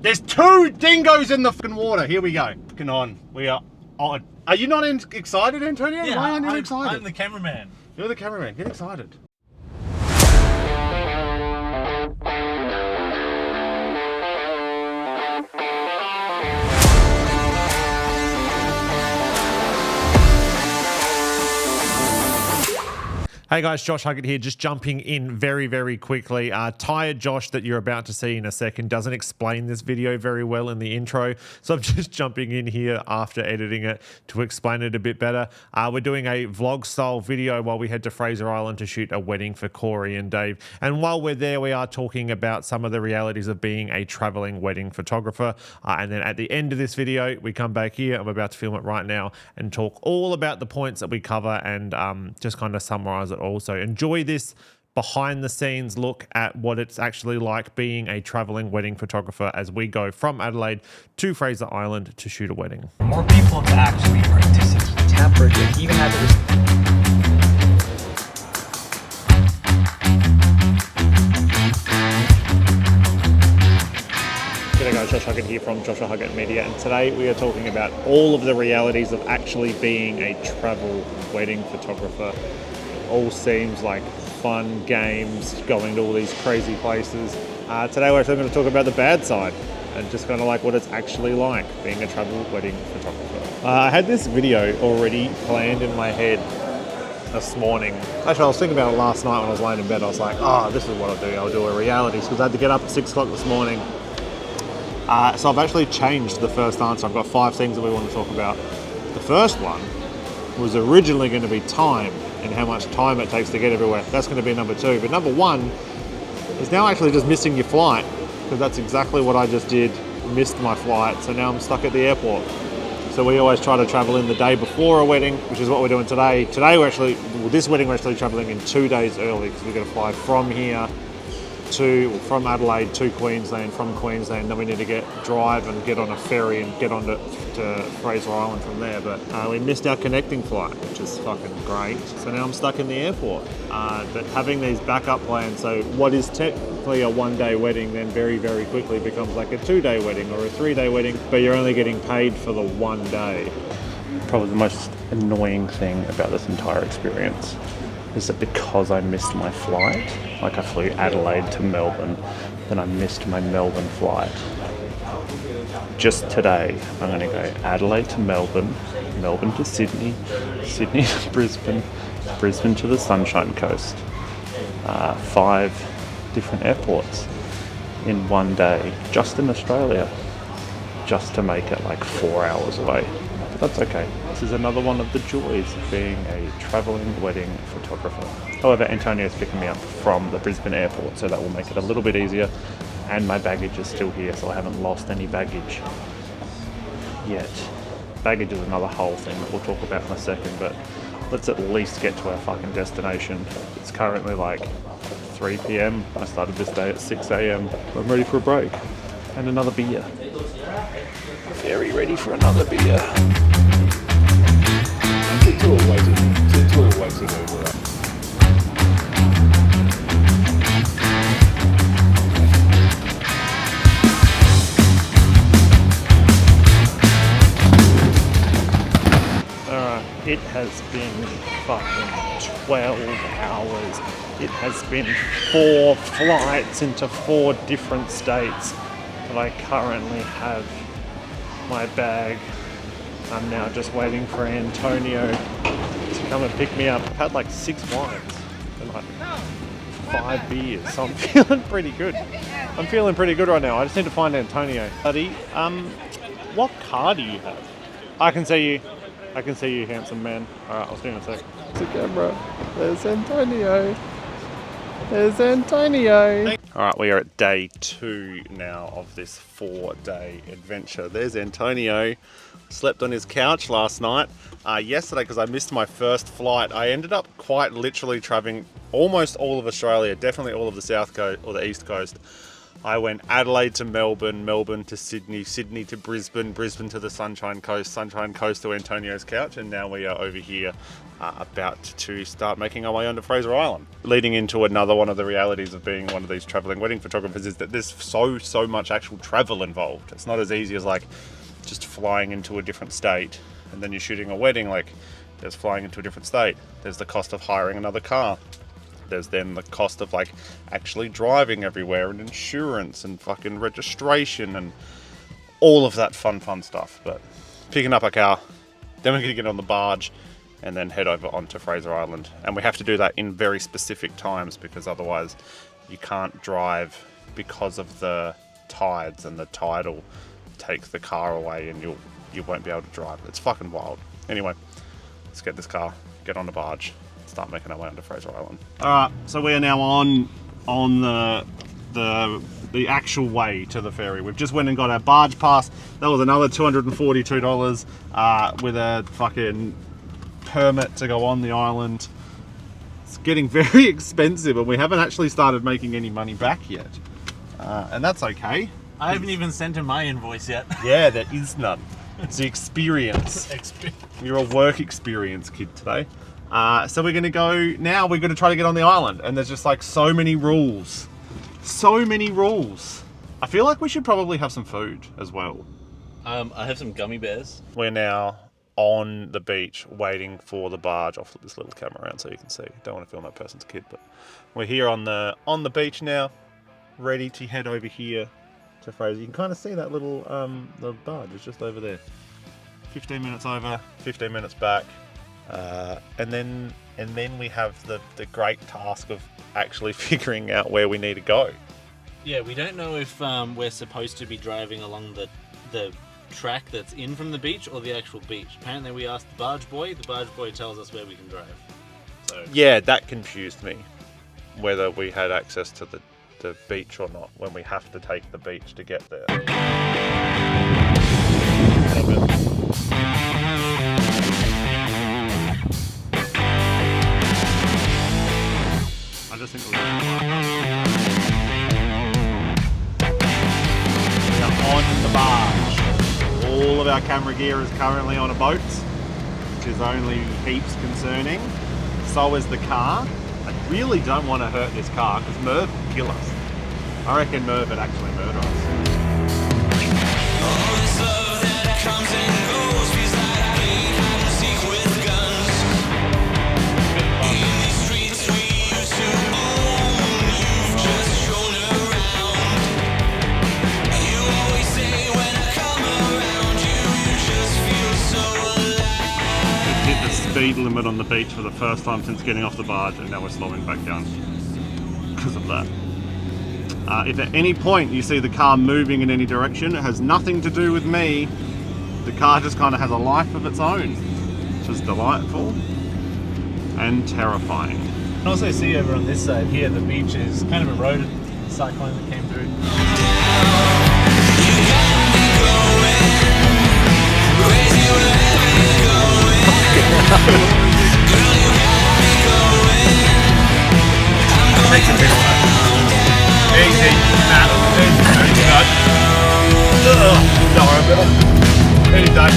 There's 2 dingoes in the fucking water. Here we go. Fucking on. We are on. Are you not excited, Antonio? Yeah, why aren't you excited? I'm the cameraman. You're the cameraman. Get excited. Hey guys, Josh Huggett here, just jumping in very quickly. Tired Josh that you're about to see in a second doesn't explain this video very well in the intro, so I'm just jumping in here after editing it to explain it a bit better. We're doing a vlog style video while we head to Fraser Island to shoot a wedding for Corey and Dave. And while we're there, we are talking about some of the realities of being a traveling wedding photographer. And then at the end of this video, we come back here. I'm about to film it right now and talk all about the points that we cover and just kind of summarize it all. So enjoy this behind the scenes look at what it's actually like being a traveling wedding photographer as we go from Adelaide to Fraser Island to shoot a wedding. More people to actually participate. Tempered, like even had to. G'day guys, Josh Huggett here from Huggett Media, and today we are talking about all of the realities of actually being a travel wedding photographer. It all seems like fun games, going to all these crazy places. Today we're actually going to talk about the bad side and just kind of like what it's actually like being a travel wedding photographer. I had this video already planned in my head this morning. Actually, I was thinking about it last night when I was laying in bed. I was like, oh, this is what I'll do. I'll do a reality, because I had to get up at 6 o'clock this morning. So I've actually changed the first answer. I've got 5 things that we want to talk about. The first one was originally going to be time and how much time it takes to get everywhere. That's going to be number 2. But number 1 is now actually just missing your flight, because that's exactly what I just did. Missed my flight, so now I'm stuck at the airport. So we always try to travel in the day before a wedding, which is what we're doing today. Today this wedding we're actually traveling in 2 days early, because we're going to fly from here from Adelaide to Queensland, from Queensland, then we need to drive and get on a ferry and get on to Fraser Island from there. But we missed our connecting flight, which is fucking great. So now I'm stuck in the airport. But having these backup plans, so what is technically a 1-day wedding then very quickly becomes like a 2-day wedding or a 3-day wedding, but you're only getting paid for the 1 day. Probably the most annoying thing about this entire experience is that because I missed my flight, like I flew Adelaide to Melbourne, then I missed my Melbourne flight. Just today, I'm going to go Adelaide to Melbourne, Melbourne to Sydney, Sydney to Brisbane, Brisbane to the Sunshine Coast. 5 different airports in 1 day, just in Australia, just to make it like 4 hours away. But that's okay. This is another one of the joys of being a travelling wedding photographer. However, Antonio's picking me up from the Brisbane airport, so that will make it a little bit easier. And my baggage is still here, so I haven't lost any baggage yet. Baggage is another whole thing that we'll talk about in a second, but let's at least get to our fucking destination. It's currently like 3 p.m. I started this day at 6 a.m. I'm ready for a break and another beer. Very ready for another beer. It's all waiting over that. It has been fucking 12 hours. It has been 4 flights into 4 different states, but I currently have my bag. I'm now just waiting for Antonio to come and pick me up. I've had like 6 wines and like 5 beers, so I'm feeling pretty good. I'm feeling pretty good right now. I just need to find Antonio. Buddy, what car do you have? I can see you, handsome man. Alright, I'll see you in a sec. It's a camera. There's Antonio. There's Antonio. Alright, we are at day 2 now of this 4-day adventure. There's Antonio. Slept on his couch last night. Yesterday, because I missed my first flight, I ended up quite literally traveling almost all of Australia, definitely all of the south coast or the east coast, I went Adelaide to Melbourne, Melbourne to Sydney, Sydney to Brisbane, Brisbane to the Sunshine Coast, Sunshine Coast to Antonio's couch, and now we are over here about to start making our way onto Fraser Island. Leading into another one of the realities of being one of these travelling wedding photographers is that there's so much actual travel involved. It's not as easy as like just flying into a different state and then you're shooting a wedding. Like, there's flying into a different state. There's the cost of hiring another car. There's then the cost of like actually driving everywhere and insurance and fucking registration and all of that fun stuff. But picking up our car, then we're going to get on the barge and then head over onto Fraser Island. And we have to do that in very specific times because otherwise you can't drive because of the tides, and the tide will take the car away and you won't be able to drive. It's fucking wild. Anyway, let's get this car, get on the barge, start making our way onto Fraser Island. Alright, so we are now on the actual way to the ferry. We've just went and got our barge pass. That was another $242 with a fucking permit to go on the island. It's getting very expensive and we haven't actually started making any money back yet. And that's okay. I haven't even sent him my invoice yet. Yeah, there is none. It's the experience. You're a work experience kid today. So we're going to go now. We're going to try to get on the island, and there's just like so many rules. So many rules. I feel like we should probably have some food as well. I have some gummy bears. We're now on the beach waiting for the barge. I'll flip this little camera around so you can see. Don't want to film that person's kid, but we're here on the beach now, ready to head over here to Fraser. You can kind of see that little the barge is just over there. 15 minutes over, 15 minutes back. And then we have the great task of actually figuring out where we need to go. Yeah, we don't know if we're supposed to be driving along the track that's in from the beach or the actual beach. Apparently we asked the barge boy. The barge boy tells us where we can drive. So yeah, that confused me, whether we had access to the beach or not, when we have to take the beach to get there. I just think we are on the barge. All of our camera gear is currently on a boat, which is only heaps concerning. So is the car. I really don't want to hurt this car because Merv will kill us. I reckon Merv would actually murder us. Speed limit on the beach for the first time since getting off the barge, and now we're slowing back down because of that. If at any point you see the car moving in any direction, it has nothing to do with me. The car just kind of has a life of its own, which is delightful and terrifying. You can also see over on this side here, the beach is kind of eroded. The cyclone that came through. Easy, Matt. Any day.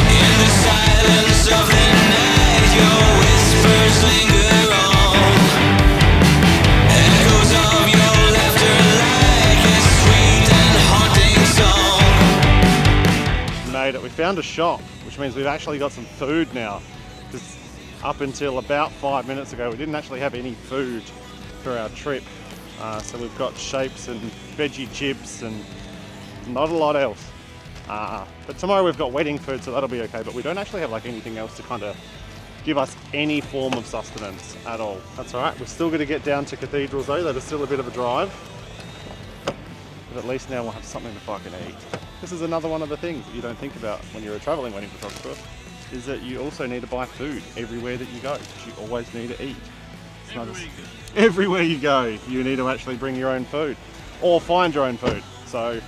In the silence of the night, your whispers linger on. Echoes of your laughter like a sweet and haunting song. Made it. We found a shop, which means we've actually got some food now. Because up until about 5 minutes ago, we didn't actually have any food for our trip. So we've got shapes and veggie chips and not a lot else. But tomorrow we've got wedding food, so that'll be okay. But we don't actually have like anything else to kind of give us any form of sustenance at all. That's all right. We're still going to get down to Cathedrals though. That is still a bit of a drive. But at least now we'll have something to fucking eat. This is another one of the things that you don't think about when you're a travelling wedding photographer, is that you also need to buy food everywhere that you go, because you always need to eat. Everywhere you go, you need to actually bring your own food, or find your own food. So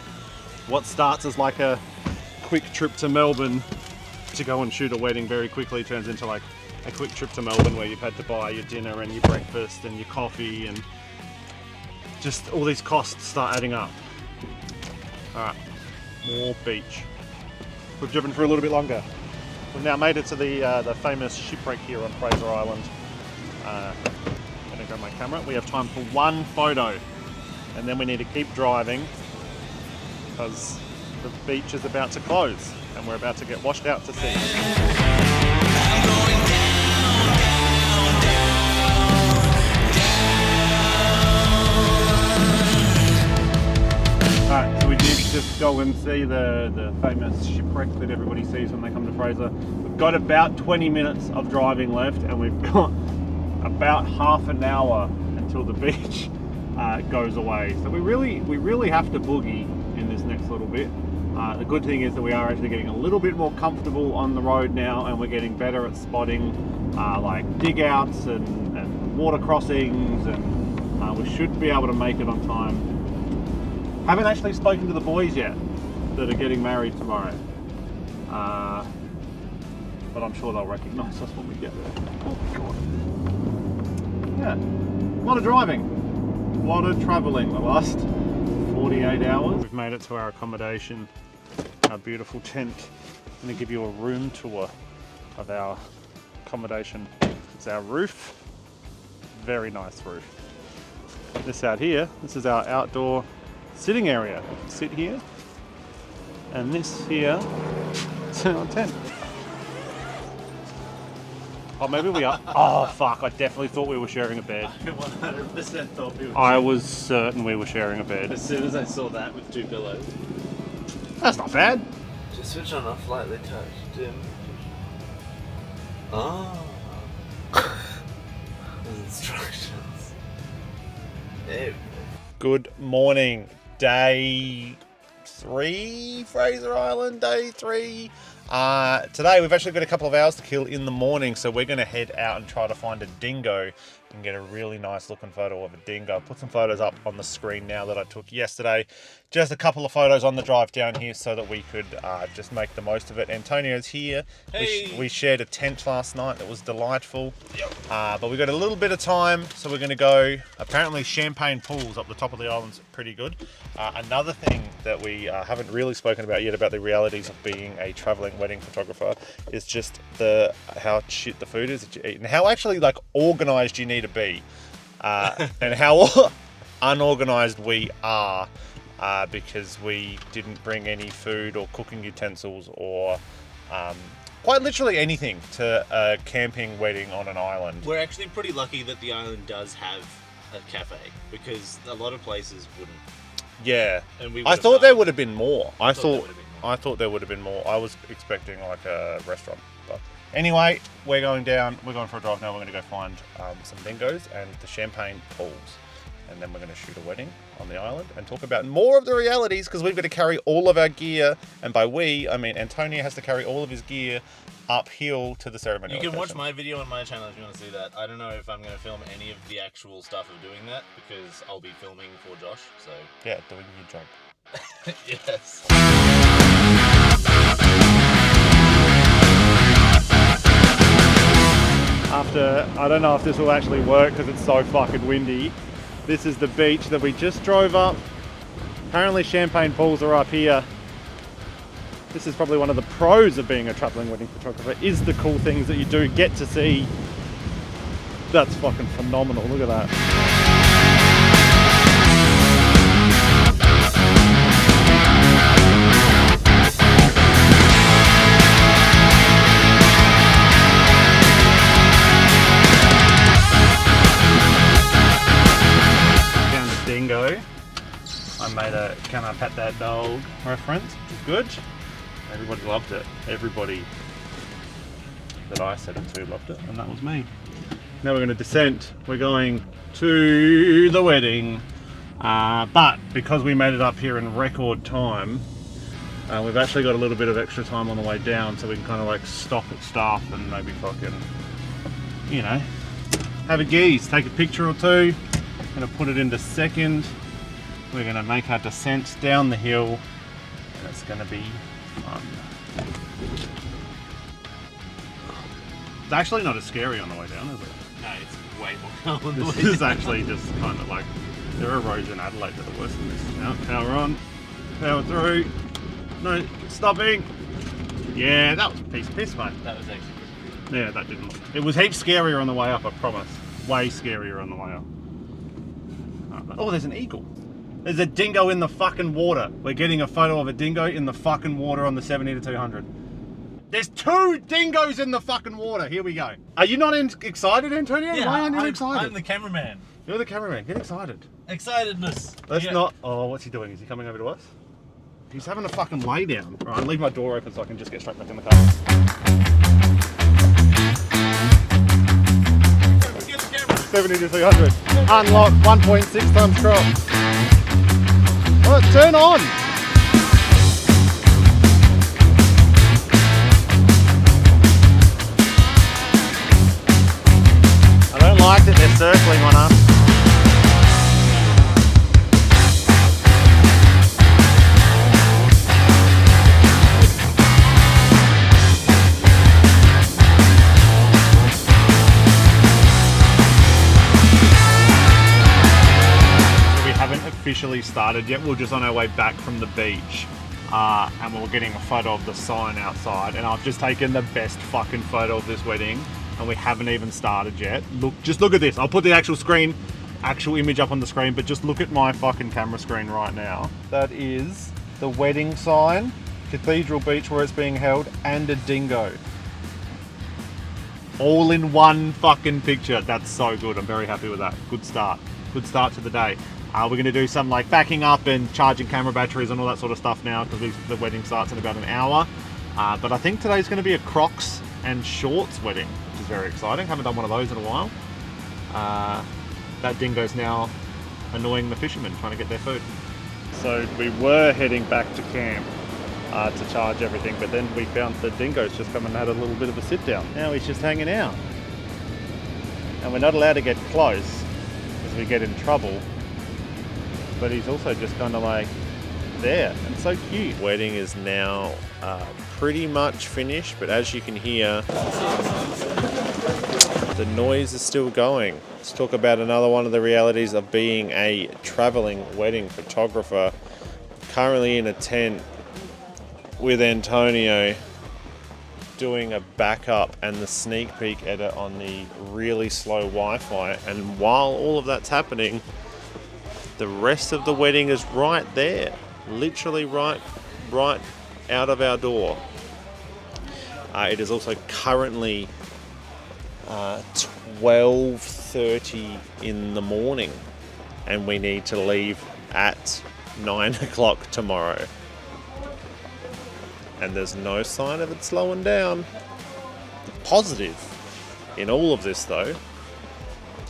what starts as like a quick trip to Melbourne to go and shoot a wedding very quickly turns into like a quick trip to Melbourne where you've had to buy your dinner and your breakfast and your coffee and just all these costs start adding up. All right, more beach. We've driven for a little bit longer. We've now made it to the famous shipwreck here on Fraser Island. I'm gonna grab my camera. We have time for one photo, and then we need to keep driving because the beach is about to close and we're about to get washed out to sea. Alright, so we did just go and see the famous shipwreck that everybody sees when they come to Fraser. We've got about 20 minutes of driving left and we've got about half an hour until the beach goes away. So we really have to boogie in this next little bit. The good thing is that we are actually getting a little bit more comfortable on the road now, and we're getting better at spotting like dig outs and water crossings, and we should be able to make it on time. Haven't actually spoken to the boys yet that are getting married tomorrow, but I'm sure they'll recognise us when we get there. Oh god. Yeah, a lot of driving, a lot of travelling the last 48 hours. We've made it to our accommodation, our beautiful tent. I'm going to give you a room tour of our accommodation. It's our roof, very nice roof. This out here, this is our outdoor sitting area. We can sit here, and this here is our tent. Oh, maybe we are. Oh fuck, I definitely thought we were sharing a bed. I 100% thought we were. I was certain we were sharing a bed. As soon as I saw that with 2 pillows. That's not bad. Just switch on off lightly touch. Dim. Oh. There's instructions. Hey. Good morning. Day 3, Fraser Island, day 3. Today we've actually got a couple of hours to kill in the morning, so we're going to head out and try to find a dingo and get a really nice looking photo of a dingo. I'll put some photos up on the screen now that I took yesterday. Just a couple of photos on the drive down here so that we could just make the most of it. Antonio's here. Hey. We shared a tent last night. It was delightful. Yep. But we got a little bit of time, so we're going to go. Apparently champagne pools up the top of the island's pretty good. Another thing that we haven't really spoken about yet about the realities of being a traveling wedding photographer is just how shit the food is that you eat and how actually like organized you need to be, and how unorganized we are, because we didn't bring any food or cooking utensils or quite literally anything to a camping wedding on an island. We're actually pretty lucky that the island does have a cafe, because a lot of places wouldn't. Yeah, And we I would've thought there done- would have been more. I thought there there would would've been more. have been more. I was expecting like a restaurant. But anyway, we're going down. We're going for a drive now. We're going to go find some dingoes and the champagne pools. And then we're going to shoot a wedding on the island and talk about more of the realities, because we've got to carry all of our gear. And by we, I mean Antonio has to carry all of his gear uphill to the ceremony. You can watch my video on my channel if you want to see that. I don't know if I'm going to film any of the actual stuff of doing that, because I'll be filming for Josh, so... Yeah, doing your job. Yes. After, I don't know if this will actually work because it's so fucking windy. This is the beach that we just drove up. Apparently champagne pools are up here. This is probably one of the pros of being a traveling wedding photographer, is the cool things that you do get to see. That's fucking phenomenal, look at that. Dingo. I made a "Can I Pet That Dog" reference, which is good. Everybody loved it. Everybody that I said it to loved it, and that was me. Now we're going to descent. We're going to the wedding, but because we made it up here in record time, we've actually got a little bit of extra time on the way down, so we can kind of like stop at stuff and maybe fucking, you know, have a geese, take a picture or two. Going to put it into second. We're going to make our descent down the hill, and it's going to be fun. It's actually not as scary on the way down, is it? No, it's way more calm. This is actually just kind of like There are roads in Adelaide that are worse than this. Now, power on, power through. No, stopping. Yeah, that was a piece of piss, mate. That was actually good. Yeah, that didn't. It was heaps scarier on the way up, I promise. Way scarier on the way up. Oh, there's an eagle. There's a dingo in the fucking water. We're getting a photo of a dingo in the fucking water on the 70 to 200. There's 2 dingoes in the fucking water. Here we go. Are you not excited, Antonio? Yeah, Why aren't you excited? I'm the cameraman. You're the cameraman. Get excited. Excitedness. Let's Yeah. not. Oh, what's he doing? Is he coming over to us? He's having a fucking lay down. All right, leave my door open so I can just get straight back in the car. Get the camera. 70 to 300. Unlock 1.6 times crop. Oh, turn on. I don't like that they're circling on us. Officially started yet. We're just on our way back from the beach and we're getting a photo of the sign outside, and I've just taken the best fucking photo of this wedding and we haven't even started yet. Just look at this. I'll put the actual image up on the screen, but just look at my fucking camera screen right now. That is the wedding sign, Cathedral Beach where it's being held, and a dingo. All in one fucking picture. That's so good. I'm very happy with that. Good start. Good start to the day. We're going to do some like backing up and charging camera batteries and all that sort of stuff now because the wedding starts in about an hour. But I think today's going to be a Crocs and shorts wedding, which is very exciting. Haven't done one of those in a while. That dingo's now annoying the fishermen trying to get their food. So we were heading back to camp to charge everything, but then we found the dingo's just come and had a little bit of a sit down. Now he's just hanging out. And we're not allowed to get close because we get in trouble. But he's also just kind of like there and so cute. Wedding is now pretty much finished, but as you can hear, the noise is still going. Let's talk about another one of the realities of being a traveling wedding photographer. Currently in a tent with Antonio doing a backup and the sneak peek edit on the really slow Wi-Fi, and while all of that's happening, the rest of the wedding is right there, literally right out of our door. It is also currently 12:30 in the morning, and we need to leave at 9 o'clock tomorrow. And there's no sign of it slowing down. The positive in all of this, though,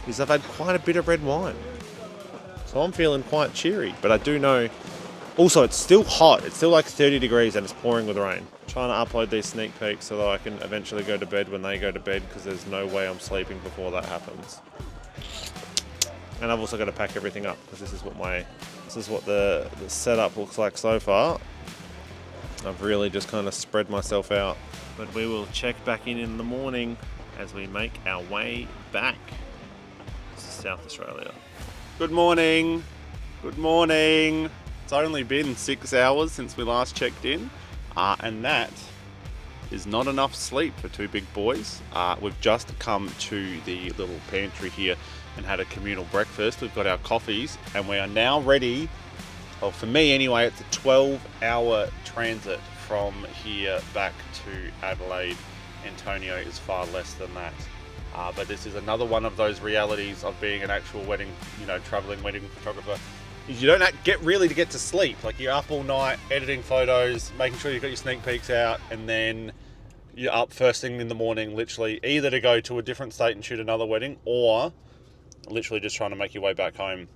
is I've had quite a bit of red wine. So I'm feeling quite cheery, but I do know, also it's still hot. It's still like 30 degrees and it's pouring with rain. I'm trying to upload these sneak peeks so that I can eventually go to bed when they go to bed, because there's no way I'm sleeping before that happens. And I've also got to pack everything up because this is what the setup looks like so far. I've really just kind of spread myself out. But we will check back in the morning as we make our way back to South Australia. Good morning. Good morning. It's only been 6 hours since we last checked in, and that is not enough sleep for 2 big boys. We've just come to the little pantry here and had a communal breakfast. We've got our coffees and we are now ready. Well, for me anyway, it's a 12-hour transit from here back to Adelaide. Antonio is far less than that. But this is another one of those realities of being an actual wedding, traveling wedding photographer. Is you don't get to sleep. Like, you're up all night editing photos, making sure you've got your sneak peeks out, and then you're up first thing in the morning, literally either to go to a different state and shoot another wedding, or literally just trying to make your way back home.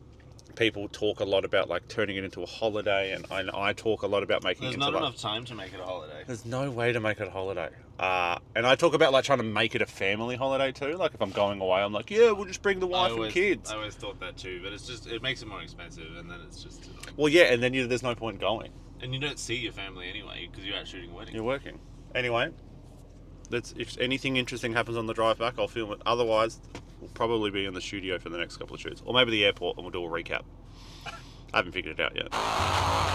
People talk a lot about like turning it into a holiday, and I talk a lot about making it into There's not enough time to make it a holiday. There's no way to make it a holiday. And I talk about like trying to make it a family holiday too. Like if I'm going away, I'm like, yeah, we'll just bring the wife and kids. I always thought that too, but it makes it more expensive, and then it's just... Well, yeah, and then there's no point going. And you don't see your family anyway, because you're out shooting weddings. You're working. Anyway, if anything interesting happens on the drive back, I'll film it. Otherwise, we'll probably be in the studio for the next couple of shoots. Or maybe the airport, and we'll do a recap. I haven't figured it out yet. Bye.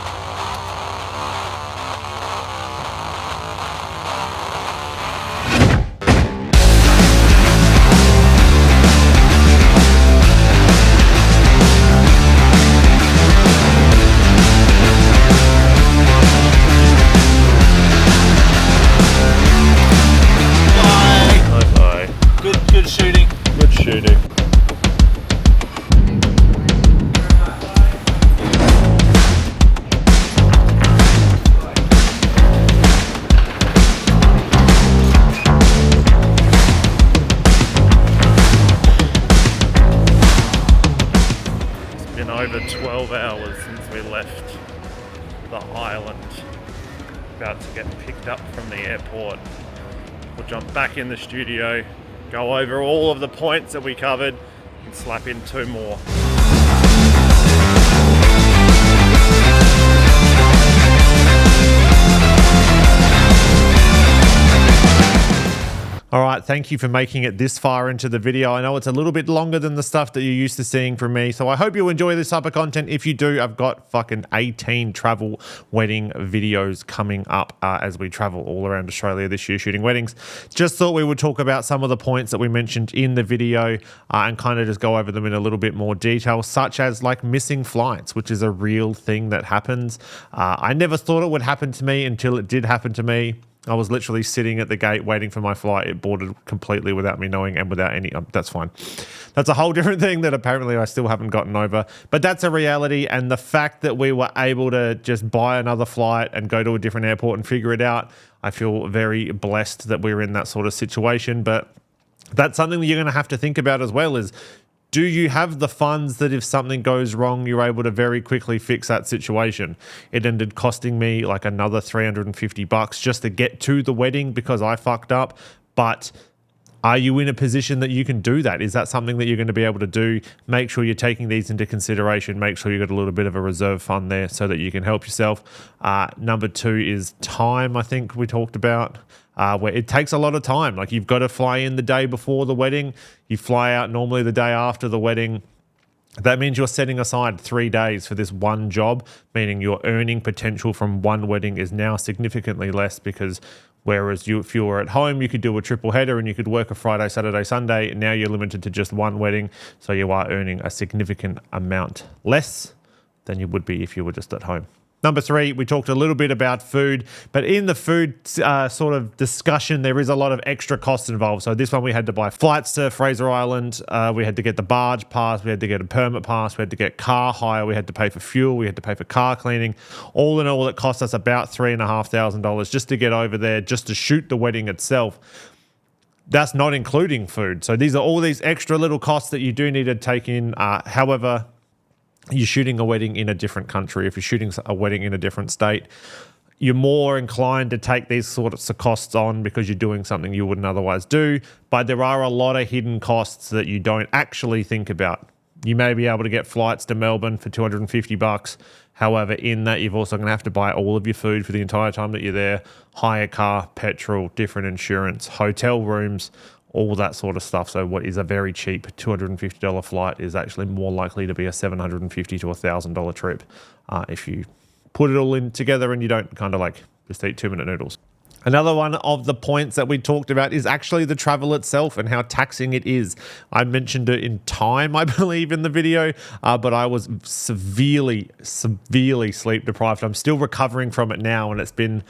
Good shooting. Good shooting. It's been over 12 hours since we left the island. About to get picked up from the airport. We'll jump back in the studio, go over all of the points that we covered, and slap in 2 more. All right, thank you for making it this far into the video. I know it's a little bit longer than the stuff that you're used to seeing from me, so I hope you enjoy this type of content. If you do, I've got fucking 18 travel wedding videos coming up as we travel all around Australia this year shooting weddings. Just thought we would talk about some of the points that we mentioned in the video and kind of just go over them in a little bit more detail, such as like missing flights, which is a real thing that happens. I never thought it would happen to me until it did happen to me. I was literally sitting at the gate waiting for my flight. It boarded completely without me knowing and without any... that's fine. That's a whole different thing that apparently I still haven't gotten over. But that's a reality, and the fact that we were able to just buy another flight and go to a different airport and figure it out, I feel very blessed that we're in that sort of situation. But that's something that you're going to have to think about as well is, do you have the funds that if something goes wrong, you're able to very quickly fix that situation? It ended costing me like another $350 just to get to the wedding because I fucked up. But are you in a position that you can do that? Is that something that you're going to be able to do? Make sure you're taking these into consideration. Make sure you've got a little bit of a reserve fund there so that you can help yourself. Number 2 is time, I think we talked about. Where it takes a lot of time. Like, you've got to fly in the day before the wedding. You fly out normally the day after the wedding. That means you're setting aside 3 days for this one job, meaning your earning potential from one wedding is now significantly less because whereas if you were at home, you could do a triple header and you could work a Friday, Saturday, Sunday. Now you're limited to just one wedding. So you are earning a significant amount less than you would be if you were just at home. Number 3, we talked a little bit about food, but in the food sort of discussion, there is a lot of extra costs involved. So this one, we had to buy flights to Fraser Island. We had to get the barge pass. We had to get a permit pass. We had to get car hire. We had to pay for fuel. We had to pay for car cleaning. All in all, it cost us about $3,500 just to get over there, just to shoot the wedding itself. That's not including food. So these are all these extra little costs that you do need to take in. However, you're shooting a wedding in a different country, if you're shooting a wedding in a different state, you're more inclined to take these sorts of costs on because you're doing something you wouldn't otherwise do. But there are a lot of hidden costs that you don't actually think about. You may be able to get flights to Melbourne for $250. However, in that, you've also going to have to buy all of your food for the entire time that you're there, hire car, petrol, different insurance, hotel rooms, all that sort of stuff. So what is a very cheap $250 flight is actually more likely to be a $750 to $1,000 trip if you put it all in together and you don't kind of like just eat 2-minute noodles. Another one of the points that we talked about is actually the travel itself and how taxing it is. I mentioned it in time, I believe, in the video, but I was severely sleep deprived. I'm still recovering from it now, and it's been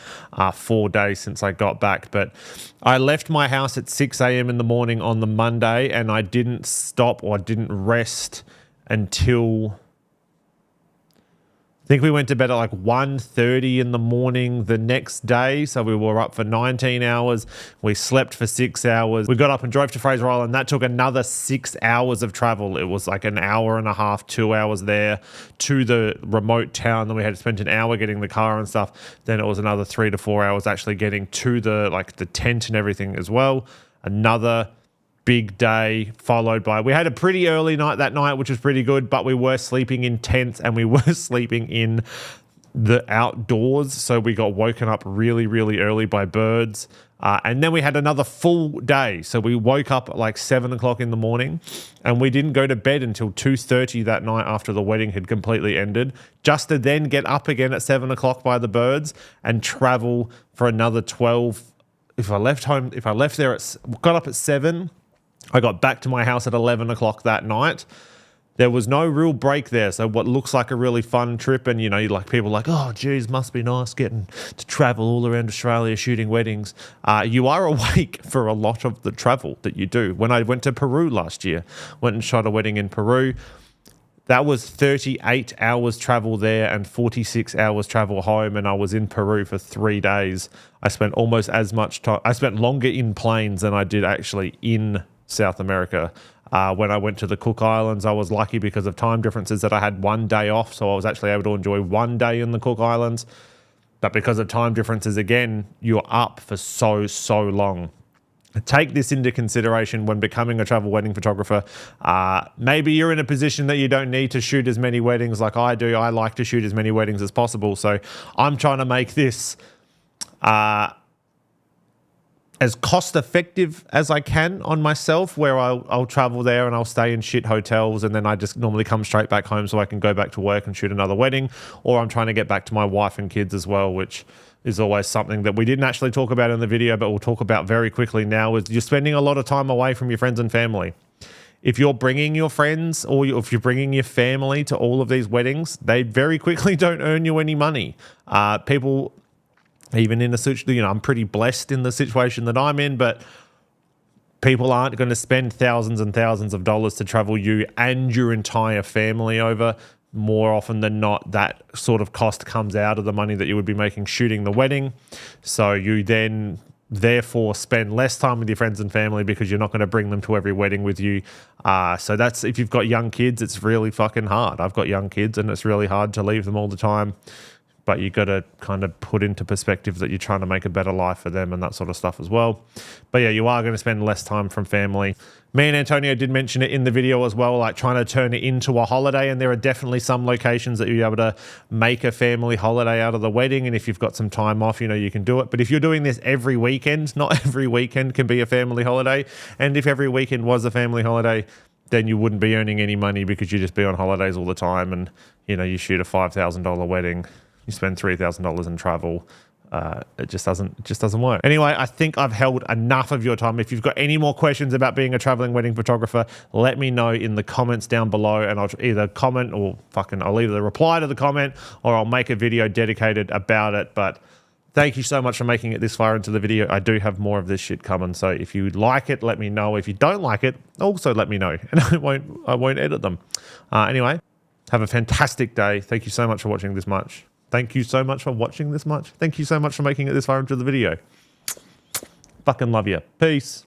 4 days since I got back. But I left my house at 6 a.m. in the morning on the Monday, and I didn't stop or didn't rest until... I think we went to bed at like 1:30 in the morning the next day. So we were up for 19 hours. We slept for 6 hours. We got up and drove to Fraser Island. That took another 6 hours of travel. It was like an hour and a half, 2 hours there to the remote town. Then we had to spend an hour getting the car and stuff. Then it was another 3 to 4 hours actually getting to the tent and everything as well. Another big day followed by, we had a pretty early night that night, which was pretty good, but we were sleeping in tents and we were sleeping in the outdoors. So we got woken up really, really early by birds. And then we had another full day. So we woke up at like 7 o'clock in the morning and we didn't go to bed until 2:30 that night after the wedding had completely ended, just to then get up again at 7 o'clock by the birds and travel for another 12. If I left there got up at 7, I got back to my house at 11 o'clock that night. There was no real break there. So what looks like a really fun trip, and like people like, oh geez, must be nice getting to travel all around Australia shooting weddings. You are awake for a lot of the travel that you do. When I went to Peru last year, went and shot a wedding in Peru. That was 38 hours travel there and 46 hours travel home, and I was in Peru for 3 days. I spent almost as much time. I spent longer in planes than I did actually in South America. When I went to the Cook Islands, I was lucky because of time differences that I had 1 day off, so I was actually able to enjoy 1 day in the Cook Islands. But because of time differences, again, you're up for so long. Take this into consideration when becoming a travel wedding photographer. Maybe you're in a position that you don't need to shoot as many weddings like I do. I like to shoot as many weddings as possible, so I'm trying to make this as cost effective as I can on myself, where I'll travel there and I'll stay in shit hotels, and then I just normally come straight back home so I can go back to work and shoot another wedding. Or I'm trying to get back to my wife and kids as well, which is always something that we didn't actually talk about in the video, but we'll talk about very quickly now. Is you're spending a lot of time away from your friends and family. If you're bringing your friends or if you're bringing your family to all of these weddings, they very quickly don't earn you any money. People, even in a situation, I'm pretty blessed in the situation that I'm in, but people aren't going to spend thousands and thousands of dollars to travel you and your entire family over. More often than not, that sort of cost comes out of the money that you would be making shooting the wedding. So you then therefore spend less time with your friends and family because you're not going to bring them to every wedding with you. So that's, if you've got young kids, it's really fucking hard. I've got young kids and it's really hard to leave them all the time. But you got to kind of put into perspective that you're trying to make a better life for them and that sort of stuff as well. But yeah, you are going to spend less time from family. Me and Antonio did mention it in the video as well, like trying to turn it into a holiday. And there are definitely some locations that you're able to make a family holiday out of the wedding. And if you've got some time off, you can do it. But if you're doing this every weekend, not every weekend can be a family holiday. And if every weekend was a family holiday, then you wouldn't be earning any money because you'd just be on holidays all the time. And, you shoot a $5,000 wedding. You spend $3,000 in travel. It just doesn't work. Anyway, I think I've held enough of your time. If you've got any more questions about being a traveling wedding photographer, let me know in the comments down below, and I'll either comment or I'll either reply to the comment or I'll make a video dedicated about it. But thank you so much for making it this far into the video. I do have more of this shit coming. So if you like it, let me know. If you don't like it, also let me know, and I won't edit them. Anyway, have a fantastic day. Thank you so much for watching this much. Thank you so much for watching this much. Thank you so much for making it this far into the video. Fucking love you. Peace.